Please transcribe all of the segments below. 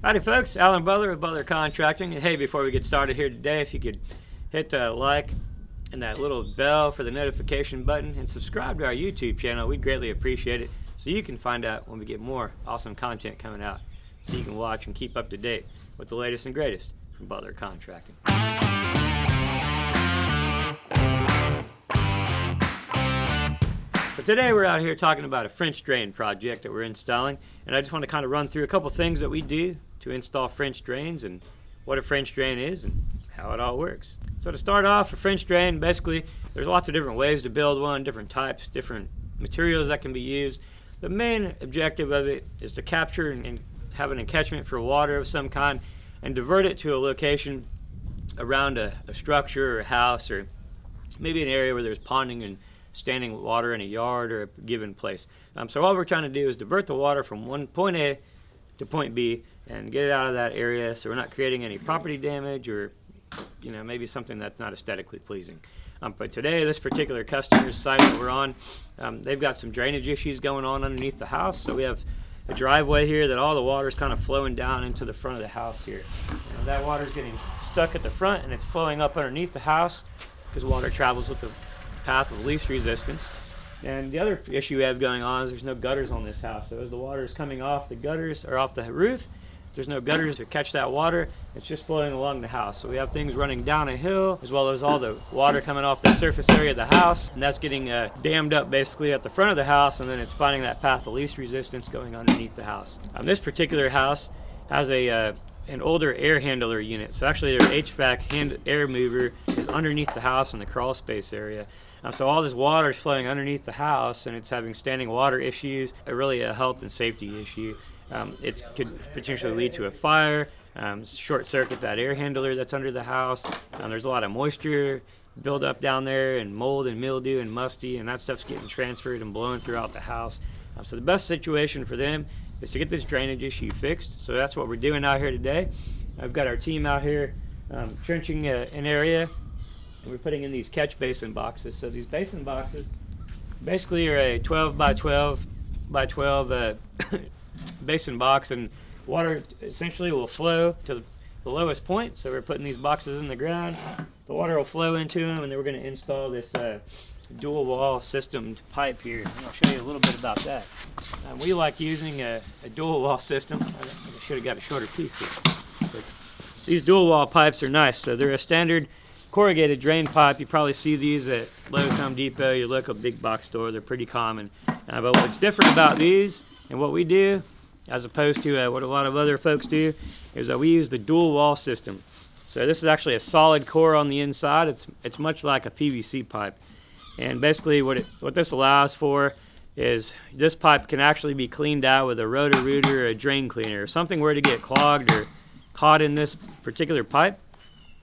Howdy folks, Alan Butler with Butler Contracting. And hey, before we get started here today, if you could hit like and that little bell for the notification button and subscribe to our YouTube channel, we'd greatly appreciate it, so you can find out when we get more awesome content coming out, so you can watch and keep up to date with the latest and greatest from Butler Contracting. But today we're out here talking about a French drain project that we're installing, and I just want to kind of run through a couple things that we do to install French drains and what a French drain is and how it all works. So to start off, a French drain, basically there's lots of different ways to build one, different types, different materials that can be used. The main objective of it is to capture and have an encatchment for water of some kind and divert it to a location around a structure or a house, or maybe an area where there's ponding and standing water in a yard or a given place. So all we're trying to do is divert the water from one point A to point B and get it out of that area, so we're not creating any property damage or maybe something that's not aesthetically pleasing. But today, this particular customer's site that we're on, they've got some drainage issues going on underneath the house. So we have a driveway here that all the water is kind of flowing down into the front of the house here. And that water is getting stuck at the front and it's flowing up underneath the house because water travels with the path of least resistance. And the other issue we have going on is there's no gutters on this house. So as the water is coming off the gutters or off the roof, there's no gutters to catch that water. It's just flowing along the house. So we have things running down a hill, as well as all the water coming off the surface area of the house, and that's getting dammed up basically at the front of the house, and then it's finding that path of least resistance going underneath the house. This particular house has an older air handler unit. So actually their HVAC air mover is underneath the house in the crawl space area. So all this water is flowing underneath the house, and it's having standing water issues, really a health and safety issue. It could potentially lead to a fire, short circuit that air handler that's under the house. There's a lot of moisture build up down there, and mold and mildew and musty, and that stuff's getting transferred and blown throughout the house. So the best situation for them is to get this drainage issue fixed. So that's what we're doing out here today. I've got our team out here trenching an area, and we're putting in these catch basin boxes. So these basin boxes basically are a 12 by 12 by 12 basin box, and water essentially will flow to the lowest point. So we're putting these boxes in the ground, the water will flow into them, and then we're going to install this dual wall systemed pipe here. I'll show you a little bit about that. We like using a dual wall system. I should have got a shorter piece here. But these dual wall pipes are nice. So they're a standard corrugated drain pipe. You probably see these at Lowe's, Home Depot, your local big box store. They're pretty common. But what's different about these and what we do, as opposed to what a lot of other folks do, is that we use the dual wall system. So this is actually a solid core on the inside. It's much like a PVC pipe. And basically what this allows for is this pipe can actually be cleaned out with a roto-rooter or a drain cleaner. If something were to get clogged or caught in this particular pipe,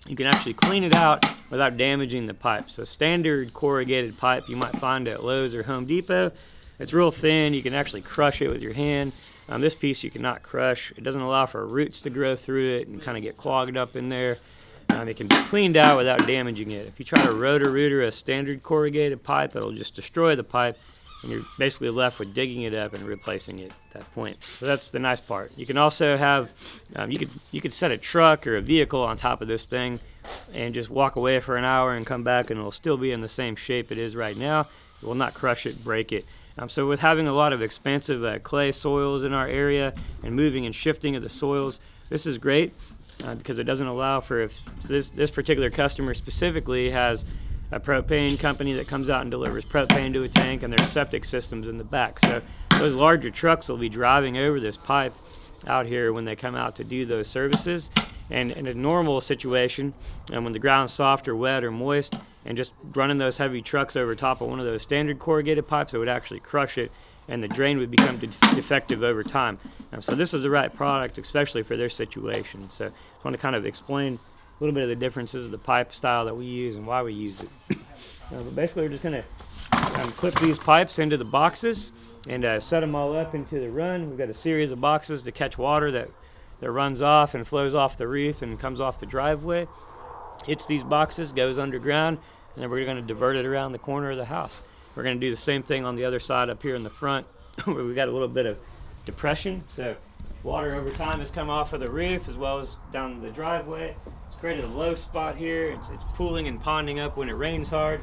you can actually clean it out without damaging the pipe. So standard corrugated pipe you might find at Lowe's or Home Depot, it's real thin. You can actually crush it with your hand. This piece you cannot crush. It doesn't allow for roots to grow through it and kind of get clogged up in there. It can be cleaned out without damaging it. If you try to roto-rooter a standard corrugated pipe, it'll just destroy the pipe, and you're basically left with digging it up and replacing it at that point. So that's the nice part. You can also have, you could set a truck or a vehicle on top of this thing and just walk away for an hour and come back, and it'll still be in the same shape it is right now. It will not crush it, break it. So with having a lot of expansive clay soils in our area and moving and shifting of the soils, this is great because it doesn't allow for, if this particular customer specifically has a propane company that comes out and delivers propane to a tank, and there's septic systems in the back. So those larger trucks will be driving over this pipe out here when they come out to do those services. And in a normal situation, and when the ground's soft or wet or moist, and just running those heavy trucks over top of one of those standard corrugated pipes, it would actually crush it, and the drain would become defective over time. So this is the right product, especially for their situation. So I want to kind of explain a little bit of the differences of the pipe style that we use and why we use it. But basically, we're just going to clip these pipes into the boxes and set them all up into the run. We've got a series of boxes to catch water that runs off and flows off the roof and comes off the driveway, hits these boxes, goes underground, and then we're going to divert it around the corner of the house. We're going to do the same thing on the other side up here in the front where we've got a little bit of depression. So Water over time has come off of the roof as well as down the driveway. It's created a low spot here. It's pooling and ponding up when it rains hard.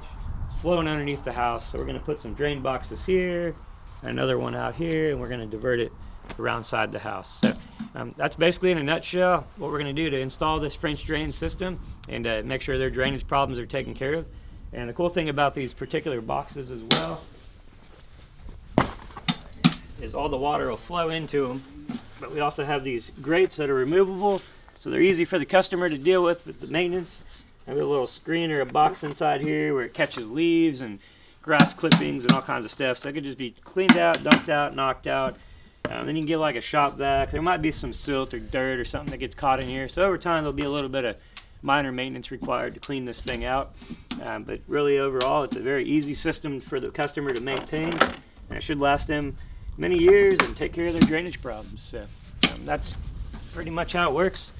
It's flowing underneath the house. So we're going to put some drain boxes here, another one out here, and we're going to divert it around side the house. So that's basically in a nutshell what we're going to do to install this French drain system and make sure their drainage problems are taken care of. And the cool thing about these particular boxes as well is all the water will flow into them. But we also have these grates that are removable, so they're easy for the customer to deal with the maintenance. I have a little screen or a box inside here where it catches leaves and grass clippings and all kinds of stuff. So it could just be cleaned out, dumped out, knocked out. Then you can get like a shop vac. There might be some silt or dirt or something that gets caught in here. So over time there'll be a little bit of minor maintenance required to clean this thing out. But really overall it's a very easy system for the customer to maintain. And it should last them many years and take care of their drainage problems. So that's pretty much how it works.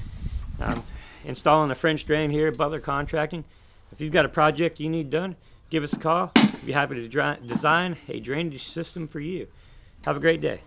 Installing a French drain here at Butler Contracting. If you've got a project you need done, give us a call. We'd be happy to design a drainage system for you. Have a great day.